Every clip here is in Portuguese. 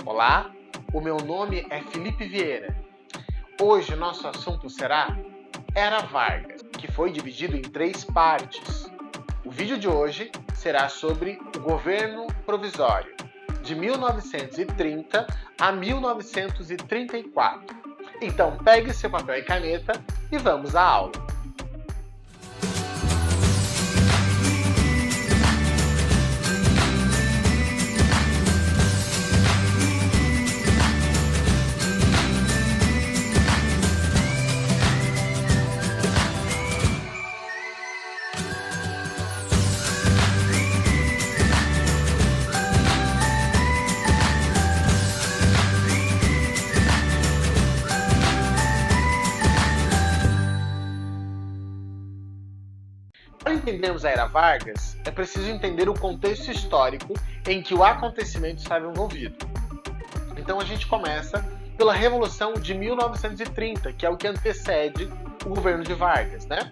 Olá, o meu nome é Felipe Vieira. Hoje o nosso assunto será Era Vargas, que foi dividido em 3 partes. O vídeo de hoje será sobre o governo provisório, de 1930 a 1934. Então pegue seu papel e caneta e vamos à aula. Para entendermos a Era Vargas, é preciso entender o contexto histórico em que o acontecimento estava envolvido. Então a gente começa pela Revolução de 1930, que é o que antecede o governo de Vargas, né?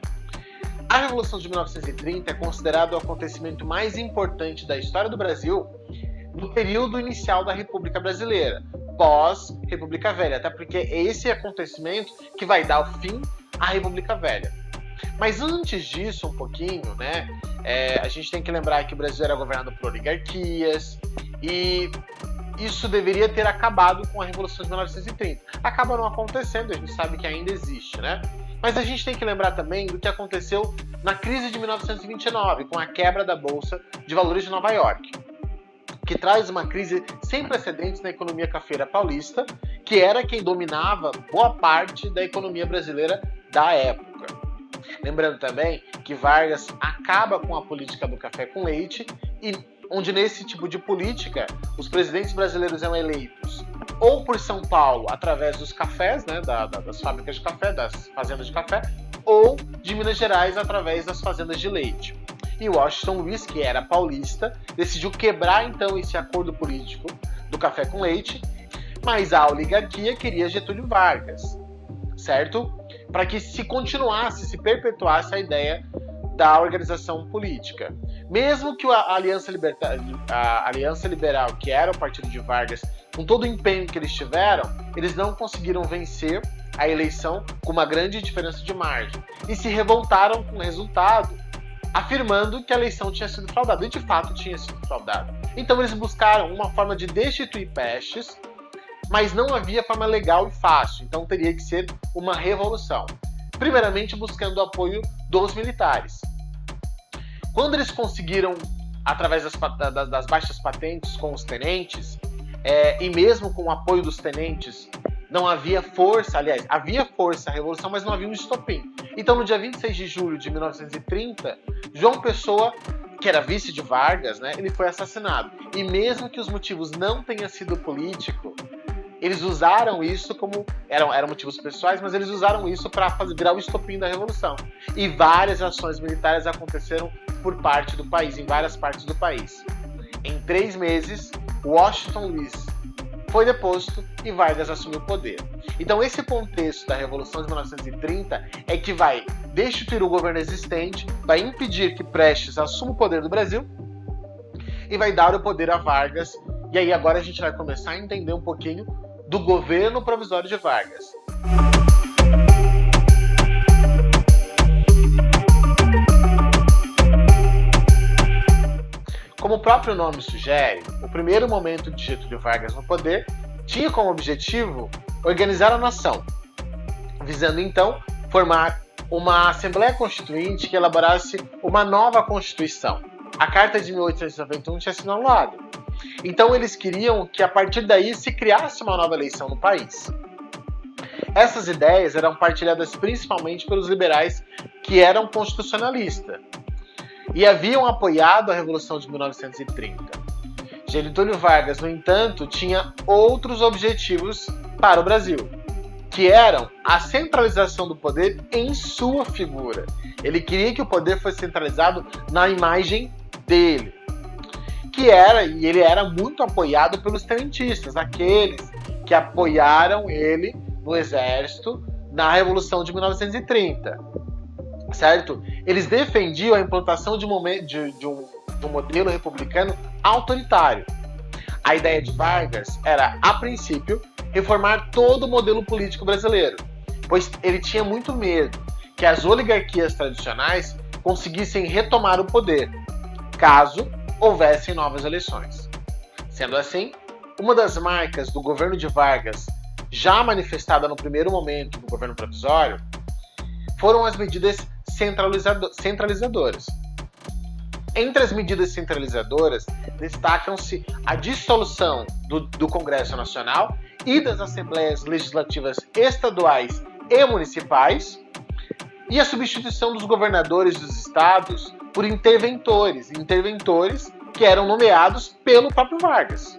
A Revolução de 1930 é considerado o acontecimento mais importante da história do Brasil no período inicial da República Brasileira, pós-República Velha, até porque é esse acontecimento que vai dar o fim à República Velha. Mas antes disso, um pouquinho, né, a gente tem que lembrar que o Brasil era governado por oligarquias e isso deveria ter acabado com a Revolução de 1930. Acaba não acontecendo, a gente sabe que ainda existe, né? Mas a gente tem que lembrar também do que aconteceu na crise de 1929, com a quebra da Bolsa de Valores de Nova York, que traz uma crise sem precedentes na economia cafeira paulista, que era quem dominava boa parte da economia brasileira da época. Lembrando também que Vargas acaba com a política do café com leite, e onde nesse tipo de política os presidentes brasileiros eram eleitos ou por São Paulo através dos cafés, né, das fábricas de café, das fazendas de café, ou de Minas Gerais através das fazendas de leite. E Washington Luiz, que era paulista, decidiu quebrar então esse acordo político do café com leite, mas a oligarquia queria Getúlio Vargas, certo? Para que se continuasse, se perpetuasse a ideia da organização política. Mesmo que a Aliança Liberal, que era o partido de Vargas, com todo o empenho que eles tiveram, eles não conseguiram vencer a eleição com uma grande diferença de margem. E se revoltaram com o resultado, afirmando que a eleição tinha sido fraudada. E de fato tinha sido fraudada. Então eles buscaram uma forma de destituir Prestes, mas não havia forma legal e fácil, então teria que ser uma revolução. Primeiramente buscando o apoio dos militares. Quando eles conseguiram, através das baixas patentes com os tenentes, e mesmo com o apoio dos tenentes, não havia força, aliás, havia força a revolução, mas não havia um estopim. Então no dia 26 de julho de 1930, João Pessoa, que era vice de Vargas, né, ele foi assassinado. E mesmo que os motivos não tenham sido políticos, eles usaram isso como... Eram motivos pessoais, mas eles usaram isso para virar o estopim da Revolução. E várias ações militares aconteceram por parte do país, em várias partes do país. Em 3 meses, Washington Luiz foi deposto e Vargas assumiu o poder. Então esse contexto da Revolução de 1930 é que vai destituir o governo existente, vai impedir que Prestes assuma o poder do Brasil e vai dar o poder a Vargas. E aí agora a gente vai começar a entender um pouquinho do governo provisório de Vargas. Como o próprio nome sugere, o primeiro momento de Getúlio Vargas no poder tinha como objetivo organizar a nação, visando então formar uma Assembleia Constituinte que elaborasse uma nova Constituição. A Carta de 1891 tinha sido anulada. Então eles queriam que a partir daí se criasse uma nova eleição no país. Essas ideias eram partilhadas principalmente pelos liberais que eram constitucionalistas e haviam apoiado a Revolução de 1930. Getúlio Vargas, no entanto, tinha outros objetivos para o Brasil, que eram a centralização do poder em sua figura. Ele queria que o poder fosse centralizado na imagem dele. E ele era muito apoiado pelos tenentistas, aqueles que apoiaram ele no exército na Revolução de 1930, certo? Eles defendiam a implantação de um modelo republicano autoritário. A ideia de Vargas era, a princípio, reformar todo o modelo político brasileiro, pois ele tinha muito medo que as oligarquias tradicionais conseguissem retomar o poder, caso houvessem novas eleições. Sendo assim, uma das marcas do governo de Vargas, já manifestada no primeiro momento do governo provisório, foram as medidas centralizadoras. Entre as medidas centralizadoras, destacam-se a dissolução do Congresso Nacional e das Assembleias Legislativas Estaduais e Municipais e a substituição dos governadores dos estados por interventores que eram nomeados pelo próprio Vargas.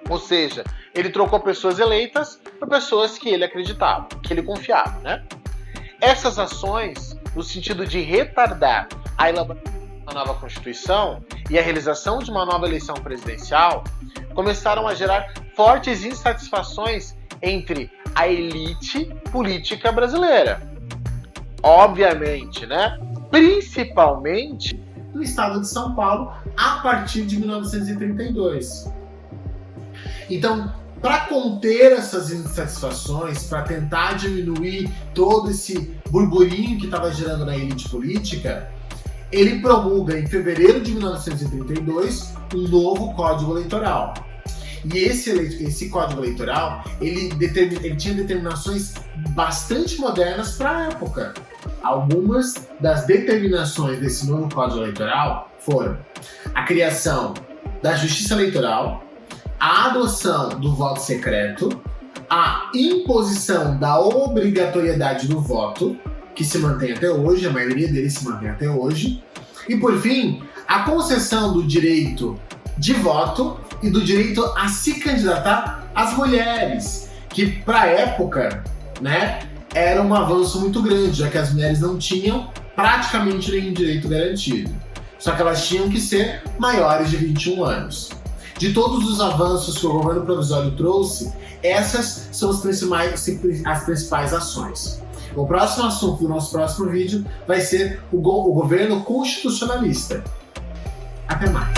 Ou seja, ele trocou pessoas eleitas por pessoas que ele acreditava, que ele confiava, né? Essas ações, no sentido de retardar a elaboração de uma nova Constituição e a realização de uma nova eleição presidencial, começaram a gerar fortes insatisfações entre a elite política brasileira. Obviamente, né? Principalmente no estado de São Paulo, a partir de 1932. Então, para conter essas insatisfações, para tentar diminuir todo esse burburinho que estava gerando na elite política, ele promulga em fevereiro de 1932 um novo Código Eleitoral. E esse Código Eleitoral ele tinha determinações bastante modernas para a época. Algumas das determinações desse novo Código Eleitoral foram a criação da Justiça Eleitoral, a adoção do voto secreto, a imposição da obrigatoriedade do voto, que se mantém até hoje, a maioria deles se mantém até hoje, e por fim, a concessão do direito de voto e do direito a se candidatar às mulheres, que para a época, né, era um avanço muito grande, já que as mulheres não tinham praticamente nenhum direito garantido. Só que elas tinham que ser maiores de 21 anos. De todos os avanços que o governo provisório trouxe, essas são as principais ações. O próximo assunto do nosso próximo vídeo vai ser o governo constitucionalista. Até mais!